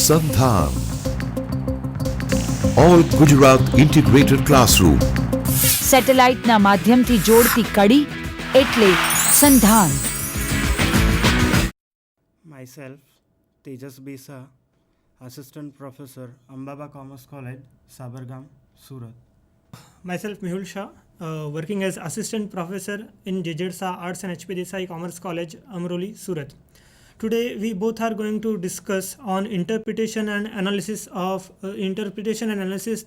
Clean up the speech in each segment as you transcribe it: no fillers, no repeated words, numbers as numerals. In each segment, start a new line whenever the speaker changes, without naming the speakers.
સંધાન all Gujarat integrated classroom.
સેટેલાઇટના માધ્યમથી જોડતી કડી એટલે સંધાન.
Myself, Tejas B. Shah, Assistant Professor, Ambaba Commerce College, Sabargam, Surat.
Myself, Mehul Shah, working as Assistant Professor in JZ Shah Arts and HP Desai Commerce College, Amroli, Surat. Today, we both are going to discuss on interpretation and analysis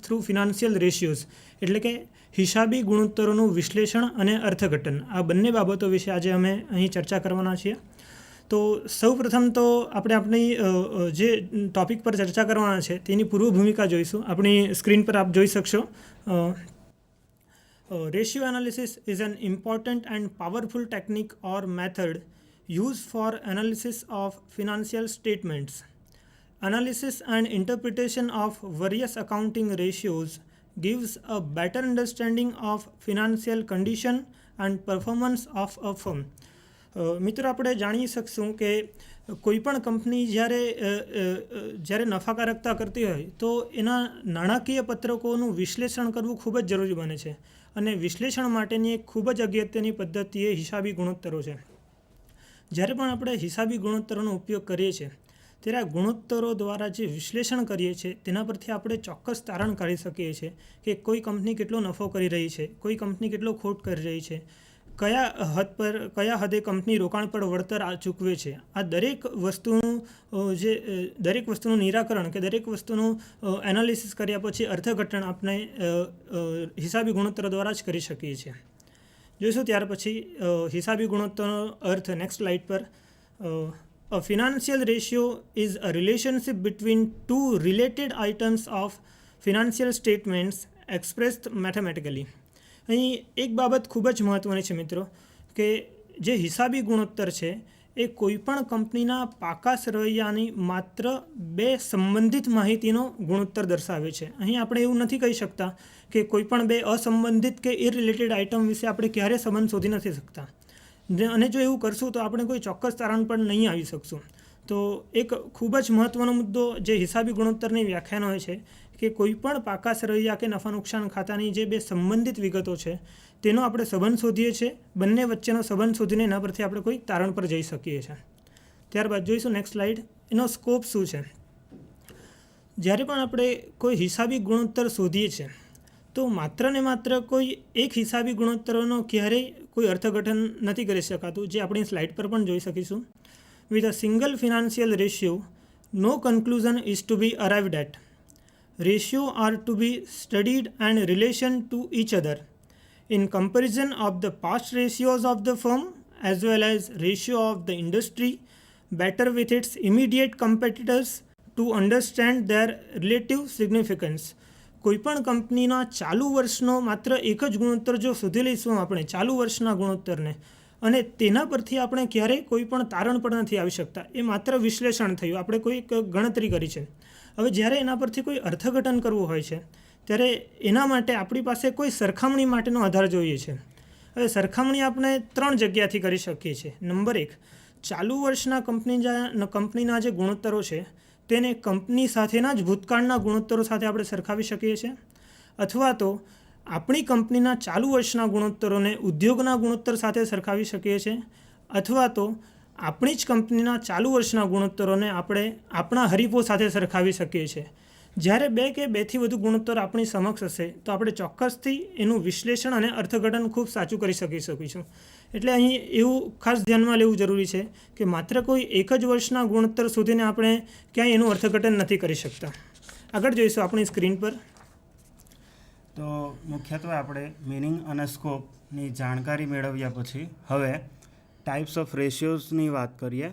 through financial ratios. એટલે કે હિસાબી ગુણોત્તરોનું વિશ્લેષણ અને અર્થઘટન, આ બંને બાબતો વિશે આજે અમે અહીં ચર્ચા કરવાના છીએ. તો સૌ પ્રથમ તો આપણે આપણી જે ટોપિક પર ચર્ચા કરવાના છે તેની પૂર્વ ભૂમિકા જોઈશું. આપણી સ્ક્રીન પર આપ જોઈ શકશો. Ratio analysis is an important and powerful technique or method used for analysis of financial statements. Analysis and interpretation of various accounting ratios gives a better understanding of financial condition and performance of a firm. મિત્રો, આપણે જાણી શકશું કે કોઈપણ company જ્યારે નફાકારકતા કરતી હોય તો એના નાણાકીય પત્રકોનું વિશ્લેષણ કરવું ખૂબ જ જરૂરી બને છે, અને વિશ્લેષણ માટેની એક ખૂબ જ અગત્યની પદ્ધતિ એ હિસાબી ગુણોત્તરો છે. જ્યારે પણ આપણે હિસાબી ગુણોત્તરોનો ઉપયોગ કરીએ છીએ ત્યારે આ ગુણોત્તરો દ્વારા જે વિશ્લેષણ કરીએ છીએ તેના પરથી આપણે ચોક્કસ તારણ કાઢી શકીએ છીએ કે કોઈ કંપની કેટલો નફો કરી રહી છે, કોઈ કંપની કેટલો ખોટ કરી રહી છે, કયા હદે કંપની રોકાણ પર વળતર ચૂકવે છે. આ દરેક વસ્તુનું નિરાકરણ કે દરેક વસ્તુનું એનાલિસિસ કર્યા પછી અર્થઘટન આપણે હિસાબી ગુણોત્તરો દ્વારા જ કરી શકીએ છીએ. જોઈશું ત્યાર પછી હિસાબી ગુણોત્તરનો અર્થ નેક્સ્ટ સ્લાઇડ પર. A financial ratio is a relationship between two related items of financial statements expressed mathematically. અહીં એક બાબત ખૂબ જ મહત્ત્વની છે મિત્રો, કે જે હિસાબી ગુણોત્તર છે એ કોઈપણ કંપનીના પાકા સરવૈયાની માત્ર બે સંબંધિત માહિતીનો ગુણોત્તર દર્શાવે છે. અહીં આપણે એવું નથી કહી શકતા કે કોઈપણ બે અસંબંધિત કે ઇરરિલેટેડ આઇટમ વિશે આપણે ક્યારેય સંબંધ શોધી નથી શકતા, અને જો એવું કરશું તો આપણે કોઈ ચોક્કસ તારણ પર નહીં આવી શકશું. તો એક ખૂબ જ મહત્ત્વનો મુદ્દો જે હિસાબી ગુણોત્તરની વ્યાખ્યાનો હોય છે કે કોઈપણ પાકા સરવૈયા કે નફા નુકસાન ખાતાની જે બે સંબંધિત વિગતો છે તેનો આપણે સંબંધ શોધીએ છીએ. બંને વચ્ચેનો સંબંધ શોધીને એના પરથી આપણે કોઈ તારણ પર જઈ શકીએ છીએ. ત્યારબાદ જોઈશું નેક્સ્ટ સ્લાઇડ. એનો સ્કોપ શું છે? જ્યારે પણ આપણે કોઈ હિસાબી ગુણોત્તર શોધીએ છીએ તો માત્ર ને માત્ર કોઈ એક હિસાબી ગુણોત્તરોનો ક્યારેય કોઈ અર્થઘટન નથી કરી શકાતું, જે આપણી સ્લાઇડ પર પણ જોઈ શકીશું. With a single financial ratio no conclusion is to be arrived at. Ratio are to be studied and relation to each other in comparison of the past ratios of the firm as well as ratio of the industry, better with its immediate competitors to understand their relative significance. કોઈપણ કંપનીના ચાલુ વર્ષનો માત્ર એક જ ગુણોત્તર જો શોધી લઈશું આપણે ચાલુ વર્ષના ગુણોત્તરને, અને તેના પરથી આપણે ક્યારેય કોઈ પણ તારણ પર નથી આવી શકતા. એ માત્ર વિશ્લેષણ થયું, આપણે કોઈ ગણતરી કરી છે. હવે જ્યારે એના પરથી કોઈ અર્થઘટન કરવું હોય છે ત્યારે એના માટે આપણી પાસે કોઈ સરખામણી માટેનો આધાર જોઈએ છે. હવે સરખામણી આપણે 3 જગ્યાથી કરી શકીએ છીએ. નંબર 1, ચાલુ વર્ષના કંપનીના જે ગુણોત્તરો છે તેને કંપની સાથેના જ ભૂતકાળના ગુણોત્તરો સાથે આપણે સરખાવી શકીએ છીએ, અથવા તો આપણી કંપનીના ચાલુ વર્ષના ગુણોત્તરોને ઉદ્યોગના ગુણોત્તર સાથે સરખાવી શકીએ છીએ, અથવા તો આપણી જ કંપનીના ચાલુ વર્ષના ગુણોત્તરોને આપણે આપણા હરીફો સાથે સરખાવી શકીએ છીએ. જ્યારે 2 કે 2થી વધુ ગુણોત્તર આપણી સમક્ષ હશે તો આપણે ચોક્કસથી એનું વિશ્લેષણ અને અર્થઘટન ખૂબ સાચું કરી શકીશું. એટલે અહીં એવું ખાસ ધ્યાનમાં લેવું જરૂરી છે કે માત્ર કોઈ એક જ વર્ષના ગુણોત્તર શોધીને આપણે ક્યાંય એનું અર્થઘટન નથી કરી શકતા. આગળ જોઈશું આપણી સ્ક્રીન પર.
તો મુખ્યત્વે આપણે મિનિંગ અને સ્કોપની જાણકારી મેળવ્યા પછી હવે ટાઈપ્સ ઓફ રેશિયોઝની વાત કરીએ.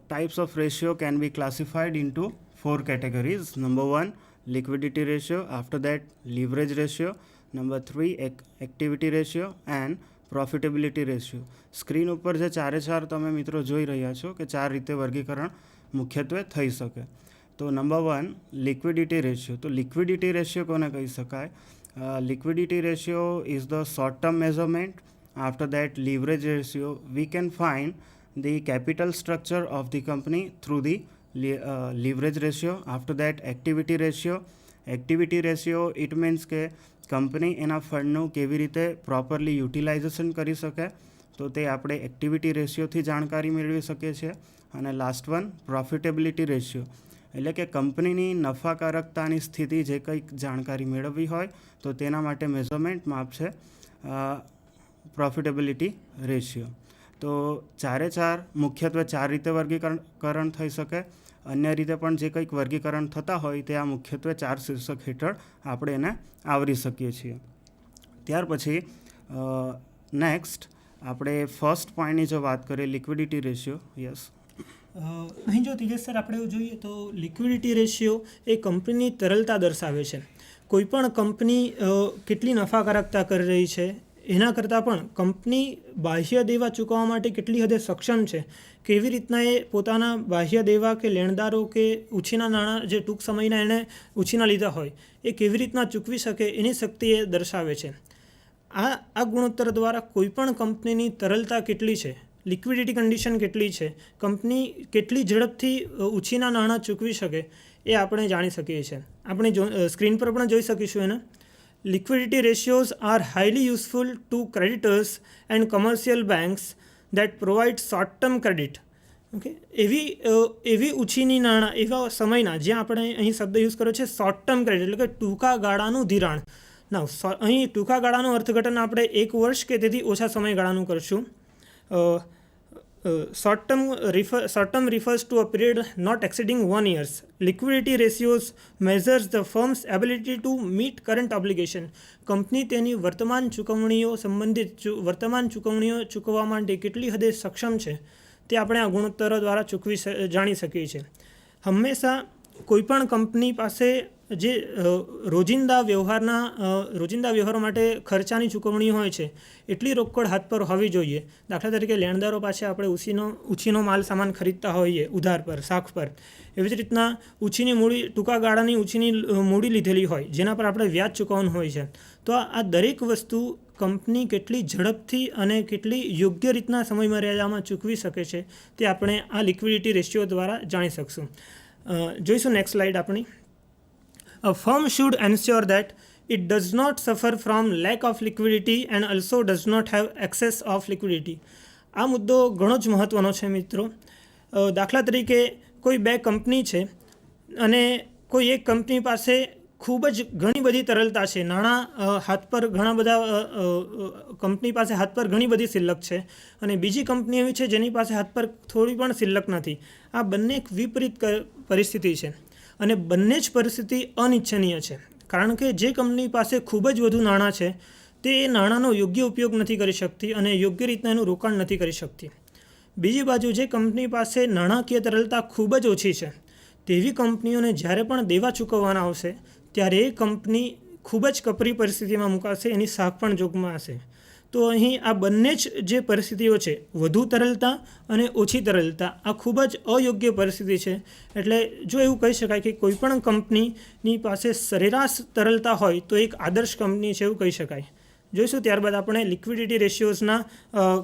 Types of ratio can be classified into 4 categories. Number 1, liquidity ratio. After that, leverage ratio. Number 3, activity ratio and profitability ratio. Screen ઉપર જે 4 તમે મિત્રો જોઈ રહ્યા છો કે 4 રીતે વર્ગીકરણ મુખ્યત્વે થઈ શકે. તો નંબર 1, લિક્વિડિટી રેશિયો. તો લિક્વિડિટી રેશિયો કોને કહી શકાય? Liquidity ratio is the short term measurement. After that, leverage ratio, we can find the capital structure of the company through the leverage ratio. After that activity ratio. Activity ratio it means કે company એના ફંડનું કેવી રીતે properly utilization કરી શકે, તો તે આપણે activity રેશિયોથી જાણકારી મેળવી શકીએ છીએ. અને લાસ્ટ વન પ્રોફિટેબિલિટી રેશિયો, એટલે કે કંપનીની નફાકારકતાની સ્થિતિ જે કંઈક જાણકારી મેળવવી હોય તો તેના માટે મેઝરમેન્ટ માપ છે પ્રોફિટેબિલિટી રેશિયો. તો ચારે ચાર મુખ્યત્વે 4 રીતે વર્ગીકરણ થઈ શકે. અન્ય રીતે પણ જે કંઈક વર્ગીકરણ થતા હોય તે આ મુખ્યત્વે 4 શીર્ષક હેઠળ આપણે એને આવરી શકીએ છીએ. ત્યાર પછી નેક્સ્ટ આપણે ફર્સ્ટ પોઈન્ટની જો વાત કરીએ, લિક્વિડિટી રેશિયો. યસ,
અહીં જો તેજસ સર આપણે જોઈએ તો લિક્વિડિટી રેશિયો એ કંપનીની તરલતા દર્શાવે છે. કોઈપણ કંપની કેટલી નફાકારકતા કરી રહી છે એના કરતાં પણ કંપની બાહ્ય દેવા ચૂકવવા માટે કેટલી હદે સક્ષમ છે, કેવી રીતના એ પોતાના બાહ્ય દેવા કે લેણદારો કે ઉછીના નાણાં જે ટૂંક સમયના એણે ઉછીના લીધા હોય એ કેવી રીતના ચૂકવી શકે એની શક્તિ એ દર્શાવે છે. આ ગુણોત્તર દ્વારા કોઈપણ કંપનીની તરલતા કેટલી છે, લિક્વિડિટી કન્ડિશન કેટલી છે, કંપની કેટલી ઝડપથી ઉછીના નાણાં ચૂકવી શકે એ આપણે જાણી શકીએ છીએ. આપણે સ્ક્રીન પર પણ જોઈ શકીશું એને. Liquidity ratios are highly useful to creditors and commercial banks that provide short-term credit. Okay, એવી ઉછીની નાણાં એવા સમયના, જ્યાં આપણે અહીં શબ્દ યુઝ કર્યો છે શોર્ટ ટર્મ ક્રેડિટ, એટલે કે ટૂંકા ગાળાનું ધિરાણ. અહીં ટૂંકા ગાળાનું અર્થઘટન આપણે 1 વર્ષ કે તેથી ઓછા સમયગાળાનું કરશું. Short term refers to a period not exceeding 1 year. Liquidity ratios measures the firm's ability to meet current obligation. Company તેની વર્તમાન ચૂકવણીઓ ચૂકવવા માટે કેટલી હદે સક્ષમ છે તે આપણે આ ગુણોત્તરો દ્વારા જાણી શકીએ છીએ. હંમેશા કોઈપણ કંપની પાસે જે રોજિંદા વ્યવહારો માટે ખર્ચાની ચૂકવણી હોય છે એટલી રોકડ હાથ પર હોવી જોઈએ. દાખલા તરીકે લેણદારો પાસે આપણે ઉછીનો માલ સામાન ખરીદતા હોઈએ ઉધાર પર, સાખ પર, એવી જ રીતના ઉછીની મૂડી, ટૂંકા ગાળાની ઉછીની મૂડી લીધેલી હોય જેના પર આપણે વ્યાજ ચૂકવવાનું હોય છે. તો આ દરેક વસ્તુ કંપની કેટલી ઝડપથી અને કેટલી યોગ્ય રીતના સમયમર્યાદામાં ચૂકવી શકે છે તે આપણે આ લિક્વિડિટી રેશિયો દ્વારા જાણી શકશું. જોઈશું નેક્સ્ટ સ્લાઇડ આપણી. A firm should ensure that it does not suffer from lack of liquidity and also does not have excess of liquidity. આ મુદ્દો ઘણો જ મહત્ત્વનો છે મિત્રો. દાખલા તરીકે કોઈ 2 કંપની છે અને કોઈ એક કંપની પાસે ખૂબ જ ઘણી બધી તરલતા છે, નાણાં હાથ પર ઘણા બધા, કંપની પાસે હાથ પર ઘણી બધી શિલ્લક છે, અને બીજી કંપની એવી છે જેની પાસે હાથ પર થોડી પણ શિલ્લક નથી. આ બંને એક વિપરીત પરિસ્થિતિ છે અને બંને જ પરિસ્થિતિ અનિચ્છનીય છે. કારણ કે જે કંપની પાસે ખૂબ જ વધુ નાણાં છે તે એ નાણાંનો યોગ્ય ઉપયોગ નથી કરી શકતી અને યોગ્ય રીતના એનું રોકાણ નથી કરી શકતી. બીજી બાજુ જે કંપની પાસે નાણાકીય તરલતા ખૂબ જ ઓછી છે તેવી કંપનીઓને જ્યારે પણ દેવા ચૂકવવાના આવશે ત્યારે એ કંપની ખૂબ જ કપરી પરિસ્થિતિમાં મુકાશે, એની શાખ પણ જોખમાં હશે. તો અહીં આ બંને જ જે પરિસ્થિતિઓ છે, વધુ તરલતા અને ઓછી તરલતા, આ ખૂબ જ અયોગ્ય પરિસ્થિતિ છે. એટલે જો એવું કહી શકાય કે કોઈપણ કંપનીની પાસે સરેરાશ તરલતા હોય તો એક આદર્શ કંપની છે એવું કહી શકાય. જોઈશું ત્યારબાદ આપણે લિક્વિડિટી રેશિયોઝના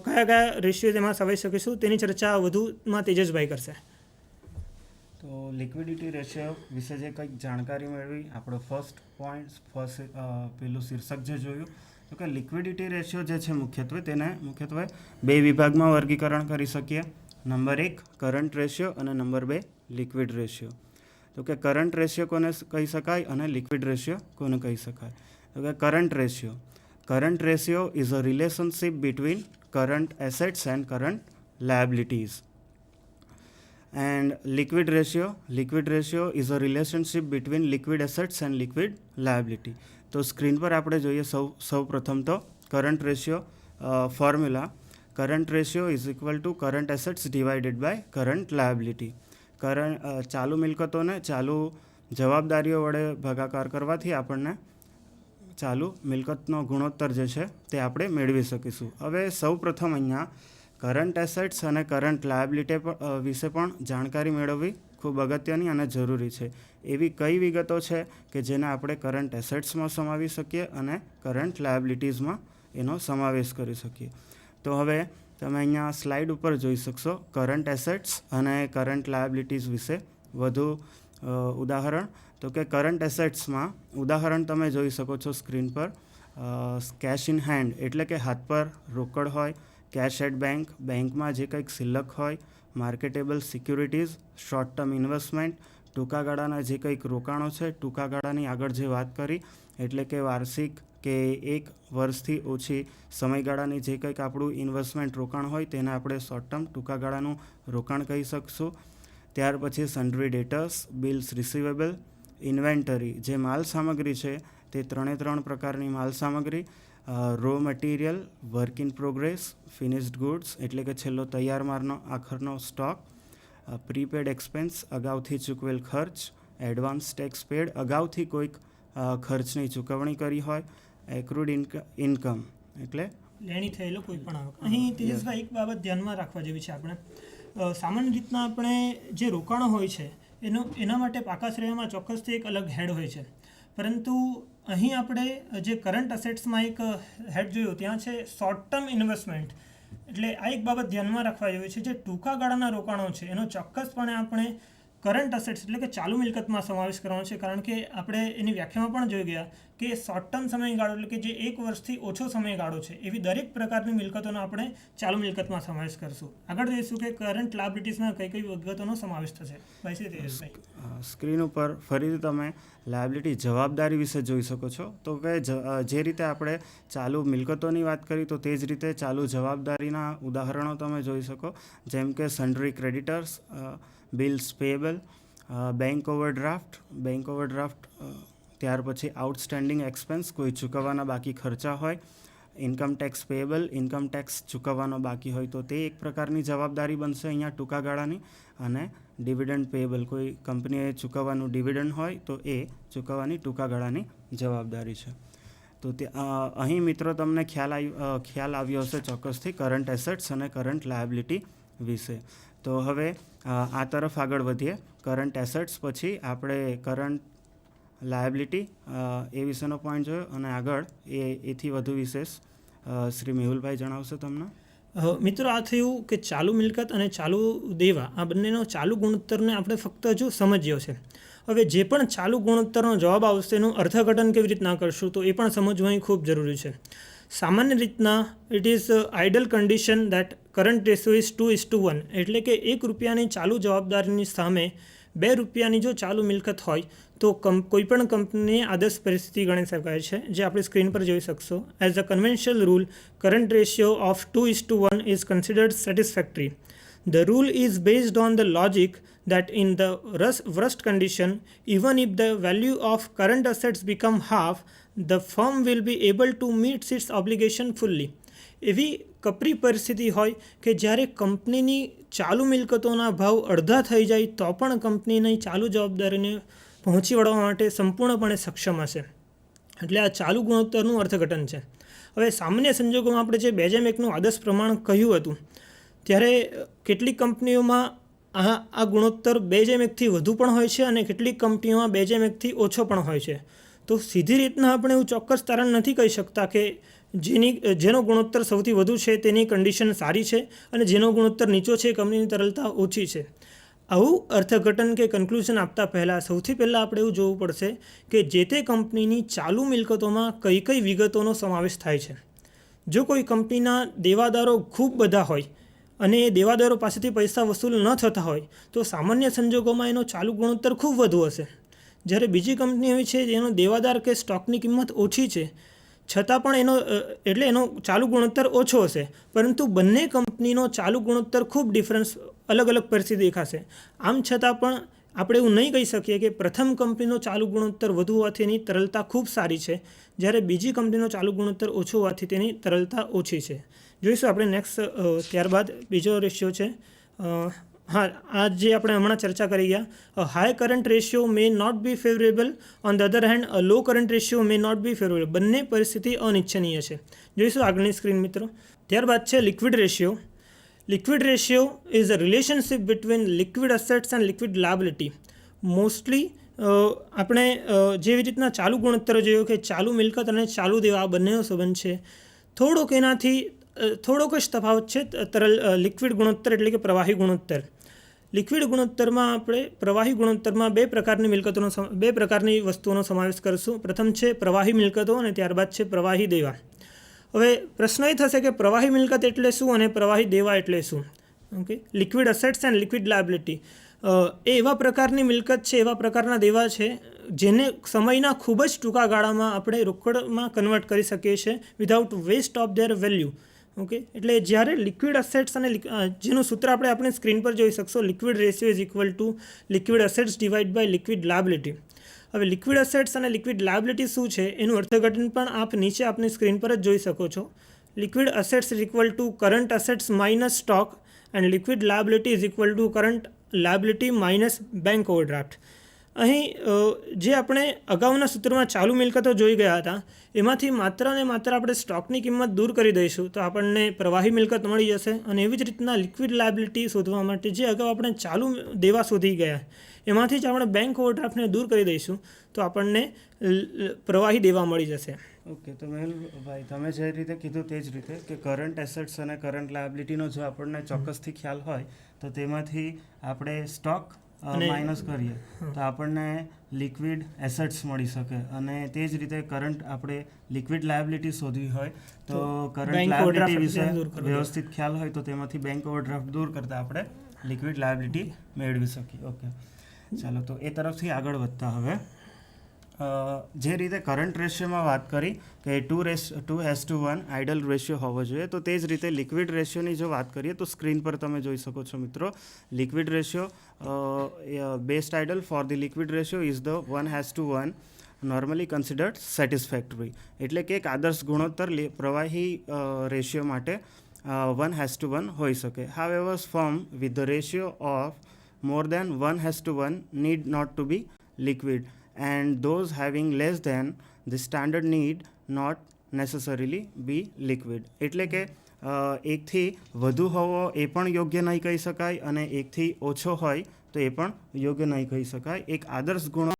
કયા રેશિયો તેમાં સમાવી શકીશું તેની ચર્ચા વધુમાં તેજસભાઈ કરશે.
તો લિક્વિડિટી રેશિયો વિશે જે કંઈક જાણકારી મેળવી, આપણો ફર્સ્ટ પેલું શીર્ષક જે જોયું તો કે લિક્વિડિટી રેશિયો જે છે મુખ્યત્વે 2 વિભાગમાં વર્ગીકરણ કરી શકીએ. નંબર 1 કરંટ રેશિયો અને નંબર 2 લિક્વિડ રેશિયો. તો કે કરંટ રેશિયો કોને કહી શકાય અને લિક્વિડ રેશિયો કોને કહી શકાય? તો કે current ratio is a relationship between current assets end current liabilities. And liquid ratio is a relationship between liquid assets and liquid liability. તો સ્ક્રીન પર આપણે જોઈએ સૌ પ્રથમ તો current ratio formula. Current ratio is equal to current assets divided by current liability. ચાલુ મિલકતોને ચાલુ જવાબદારીઓ વડે ભાગાકાર કરવાથી આપણને ચાલુ મિલકતનો ગુણોત્તર જે છે તે આપણે મેળવી શકીશું. હવે સૌ પ્રથમ અહીંયા કરંટ એસેટ્સ અને કરંટ લાયબિલિટી વિશે પણ જાણકારી મેળવવી ખૂબ અગત્યની અને જરૂરી છે. એવી કઈ વિગતો છે કે જેને આપણે કરંટ એસેટ્સમાં સમાવી શકીએ અને કરંટ લાયબિલિટીઝમાં એનો સમાવેશ કરી શકીએ? તો હવે તમે અહીંયા સ્લાઇડ ઉપર જોઈ શકશો કરંટ એસેટ્સ અને કરંટ લાયબિલિટીઝ વિશે વધુ ઉદાહરણ તો કે કરંટ એસેટ્સમાં ઉદાહરણ તમે જોઈ શકો છો સ્ક્રીન પર. કેશ ઇન હેન્ડ એટલે કે હાથ પર રોકડ હોય, કેશ એટ બેંક બેંકમાં જે કંઈક સિલક હોય, marketable securities short term investment ટૂંકા ગાળાના જે કંઈક રોકાણો છે, ટૂંકા ગાળાની આગળ જે વાત કરી એટલે કે વાર્ષિક કે 1 વર્ષથી ઓછી સમયગાળાની જે કંઈક આપણું ઇન્વેસ્ટમેન્ટ રોકાણ હોય તેને આપણે શોર્ટ ટર્મ ટૂંકા ગાળાનું રોકાણ કહી શકશું. ત્યાર પછી સન્ડ્રી ડેટર્સ, બિલ્સ રિસીવેબલ, ઇન્વેન્ટરી જે માલ સામગ્રી છે તે 3 પ્રકારની માલ સામગ્રી, raw material, work in progress, finished goods એટલે કે છેલ્લો તૈયાર માલનો આખરનો સ્ટોક, પ્રીપેડ એક્સપેન્સ અગાઉથી ચૂકવેલ ખર્ચ, એડવાન્સ ટેક્સ પેડ અગાઉથી કોઈક ખર્ચની ચૂકવણી કરી હોય, એક્રુડ ઇન્કમ એટલે
લેણી થયેલો કોઈ પણ આવક. અહીં તેજસભાઈ એક બાબત ધ્યાનમાં રાખવા જેવી છે. આપણે સામાન્ય રીતના આપણે જે રોકાણો હોય છે એના માટે પાકા શ્રેણીમાં ચોક્કસથી એક અલગ હેડ હોય છે, પરંતુ અહીં આપણે જે કરંટ અસેટ્સમાં એક હેડ જોયું ત્યાં છે શોર્ટ ટર્મ ઇન્વેસ્ટમેન્ટ. એટલે આ એક બાબત ધ્યાનમાં રાખવા જેવી છે. જે ટૂંકા ગાળાના રોકાણો છે એનો ચોક્કસપણે આપણે કરંટ અસેટ્સ એટલે કે ચાલુ મિલકતમાં સમાવેશ કરવાનો છે, કારણ કે આપણે એની વ્યાખ્યામાં પણ જોઈ ગયા કે શોર્ટ ટર્મ સમયગાળો એટલે કે જે 1 વર્ષથી ઓછો સમયગાળો છે એવી દરેક પ્રકારની મિલકતોનો આપણે ચાલુ મિલકતમાં સમાવેશ કરશું. આગળ જોઈશું કે કરંટ લાયબિલિટીઝમાં કઈ કઈ વિગતોનો સમાવેશ થશે.
સ્ક્રીન ઉપર ફરીથી તમે લાયબિલિટી જવાબદારી વિશે જોઈ શકો છો. તો કે જે રીતે આપણે ચાલુ મિલકતોની વાત કરી તો તે જ રીતે ચાલુ જવાબદારીના ઉદાહરણો તમે જોઈ શકો, જેમ કે sundry creditors, bills payable, bank overdraft, ત્યાર પછી આઉટસ્ટેન્ડિંગ એક્સપેન્સ કોઈ ચૂકવવાના બાકી ખર્ચા હોય, income tax payable income tax ચૂકવવાનો બાકી હોય તો તે એક પ્રકારની જવાબદારી બનશે અહીંયા ટૂંકા ગાળાની, અને ડિવિડન્ડ પેએબલ કોઈ કંપનીએ ચૂકવવાનું ડિવિડન્ડ હોય તો એ ચૂકવવાની ટૂંકા ગાળાની જવાબદારી છે. તો તે અહીં મિત્રો તમને ખ્યાલ આવ્યો હશે ચોક્કસથી કરંટ એસેટ્સ અને કરંટ લાયબિલિટી વિશે. તો હવે આ તરફ આગળ વધીએ. કરંટ એસેટ્સ પછી આપણે કરંટ લાયબિલિટી એ વિશેનો પોઈન્ટ જોયો, અને આગળ એથી વધુ વિશેષ શ્રી મેહુલભાઈ જણાવશે તમને.
મિત્રો, આ થયું કે ચાલુ મિલકત અને ચાલુ દેવા આ બંનેનો ચાલુ ગુણોત્તરને આપણે ફક્ત હજુ સમજ્યો છે. હવે જે પણ ચાલુ ગુણોત્તરનો જવાબ આવશે એનું અર્થઘટન કેવી રીતના કરશું તો એ પણ સમજવું અહીં ખૂબ જરૂરી છે. સામાન્ય રીતના it is ideal condition that current ratio is 2:1 એટલે કે 1 રૂપિયાની ચાલુ જવાબદારીની સામે 2 રૂપિયાની જો ચાલુ મિલકત હોય તો કોઈપણ કંપનીની આદર્શ પરિસ્થિતિ ગણી શકાય છે, જે આપણે સ્ક્રીન પર જોઈ શકશો. As a conventional rule current ratio of 2:1 is considered satisfactory. The rule is based on the logic that in the worst condition, even if the value of current assets become half, the firm will be able to meet its obligation fully. એવી કપરી પરિસ્થિતિ હોય કે જ્યારે કંપનીની ચાલુ મિલકતોના ભાવ અડધા થઈ જાય તો પણ કંપનીની ચાલુ જવાબદારીને પહોંચી વળવા માટે સંપૂર્ણપણે સક્ષમ હશે. એટલે આ ચાલુ ગુણોત્તરનું અર્થઘટન છે. હવે સામાન્ય સંજોગોમાં આપણે જે 2:1નું આદર્શ પ્રમાણ કહ્યું હતું ત્યારે કેટલીક કંપનીઓમાં આ ગુણોત્તર 2:1થી વધુ પણ હોય છે અને કેટલીક કંપનીઓમાં 2:1થી ઓછો પણ હોય છે. તો સીધી રીતના આપણે એવું ચોક્કસ તારણ નથી કહી શકતા કે જેનો ગુણોત્તર સૌથી વધુ છે તેની કન્ડિશન સારી છે અને જેનો ગુણોત્તર નીચો છે કંપનીની તરલતા ઓછી છે. આવું અર્થઘટન કે કન્ક્લુઝન આપતા પહેલાં સૌથી પહેલાં આપણે એવું જોવું પડશે કે જે તે કંપનીની ચાલુ મિલકતોમાં કઈ કઈ વિગતોનો સમાવેશ થાય છે. જો કોઈ કંપનીના દેવાદારો ખૂબ બધા હોય અને એ દેવાદારો પાસેથી પૈસા વસૂલ ન થતા હોય તો સામાન્ય સંજોગોમાં એનો ચાલુ ગુણોત્તર ખૂબ વધુ હશે. જ્યારે બીજી કંપની હોય છે જેનો દેવાદાર કે સ્ટોકની કિંમત ઓછી છે છતાં પણ એનો ચાલુ ગુણોત્તર ઓછો હશે, પરંતુ બંને કંપનીનો ચાલુ ગુણોત્તર ખૂબ ડિફરન્સ અલગ અલગ પરિસ્થિતિ દેખાશે. આમ છતાં પણ આપણે એવું નહીં કહી શકીએ કે પ્રથમ કંપનીનો ચાલુ ગુણોત્તર વધુ હોવાથી એની તરલતા ખૂબ સારી છે, જ્યારે બીજી કંપનીનો ચાલુ ગુણોત્તર ઓછો હોવાથી તેની તરલતા ઓછી છે. જોઈશું આપણે નેક્સ્ટ. ત્યારબાદ બીજો રેશિયો છે. આ જે આપણે હમણાં ચર્ચા કરી ગયા, high current ratio may not be favourable, on the other hand low current ratio may not be favourable. બંને પરિસ્થિતિ અનિચ્છનીય છે. જોઈશું આગળની સ્ક્રીન મિત્રો. ત્યારબાદ છે liquid ratio. Liquid ratio is a relationship between liquid assets and liquid liability. Mostly આપણે જેવી રીતના ચાલુ ગુણોત્તર જોયો કે ચાલુ મિલકત અને ચાલુ દેવા આ બંનેનો સંબંધ છે, થોડોક જ તફાવત છે લિક્વિડ ગુણોત્તર એટલે કે પ્રવાહી ગુણોત્તર. લિક્વિડ ગુણોત્તરમાં આપણે પ્રવાહી ગુણોત્તરમાં બે પ્રકારની વસ્તુઓનો સમાવેશ કરીશું. પ્રથમ છે પ્રવાહી મિલકતો અને ત્યારબાદ છે પ્રવાહી દેવા. હવે પ્રશ્ન એ થશે કે પ્રવાહી મિલકત એટલે શું અને પ્રવાહી દેવા એટલે શું? Okay, liquid assets and liquid liability એ એવા પ્રકારની મિલકત છે, એવા પ્રકારના દેવા છે જેને સમયના ખૂબ જ ટૂંકા ગાળામાં આપણે રોકડમાં કન્વર્ટ કરી શકીએ છીએ without waste of their value. Okay, એટલે જ્યારે લિક્વિડ અસેટ્સ અને જેનું સૂત્ર આપણે આપણી સ્ક્રીન પર જોઈ શકશો, liquid ratio is equal to liquid assets divide by liquid liability. હવે લિક્વિડ અસેટ્સ અને લિક્વિડ લાયબિલિટી શું છે એનું અર્થઘટન પણ આપ નીચે આપની સ્ક્રીન પર જ જોઈ શકો છો. Liquid assets is equal to current assets minus stock and liquid liability is equal to current liability minus bank overdraft. અહીં જે આપણે અગાઉના સૂત્રમાં ચાલુ મિલકતો જોઈ ગયા હતા એમાંથી માત્ર ને માત્ર આપણે સ્ટોકની કિંમત દૂર કરી દઈશું તો આપણને પ્રવાહી મિલકત મળી જશે. અને એવી જ રીતના લિક્વિડ લાયબિલિટી શોધવા માટે જે અગાઉ આપણે ચાલુ દેવા શોધી ગયા એમાંથી જ આપણે બેંક ઓવરડ્રાફ્ટને દૂર કરી દઈશું તો આપણને પ્રવાહી દેવા મળી જશે.
ઓકે, તો મેહુલભાઈ તમે જે રીતે કીધું તે જ રીતે કે કરંટ એસેટ્સ અને કરંટ લાયબિલિટીનો જો આપણને ચોક્કસથી ખ્યાલ હોય તો તેમાંથી આપણે સ્ટોક માઇનસ કરીએ તો આપણને લિક્વિડ એસેટ્સ મળી શકે. અને તે જ રીતે કરંટ આપણે લિક્વિડ લાયબિલિટી શોધવી હોય તો કરંટ લાયબિલિટી વિશે વ્યવસ્થિત ખ્યાલ હોય તો તેમાંથી બેંક ઓવરડ્રાફ્ટ દૂર કરતાં આપણે લિક્વિડ લાયબિલિટી મેળવી શકીએ. ઓકે, ચાલો તો એ તરફથી આગળ વધતા હવે જે રીતે કરંટ રેશિયોમાં વાત કરી કે 2:1 આઇડલ રેશિયો હોવો જોઈએ, તો તે જ રીતે લિક્વિડ રેશિયોની જો વાત કરીએ તો સ્ક્રીન પર તમે જોઈ શકો છો મિત્રો, liquid ratio best ideal for the liquid ratio is the 1:1 normally considered satisfactory. એટલે કે એક આદર્શ ગુણોત્તર પ્રવાહી રેશિયો માટે 1:1 હોઈ શકે. However form with the ratio of more than 1:1 need not to be liquid, and those having less than the standard need not necessarily be liquid. એટલે કે એકથી વધુ હોવો એ પણ યોગ્ય નહીં કહી શકાય અને એકથી ઓછો હોય તો એ પણ યોગ્ય નહીં કહી શકાય. એક આદર્શ ગુણો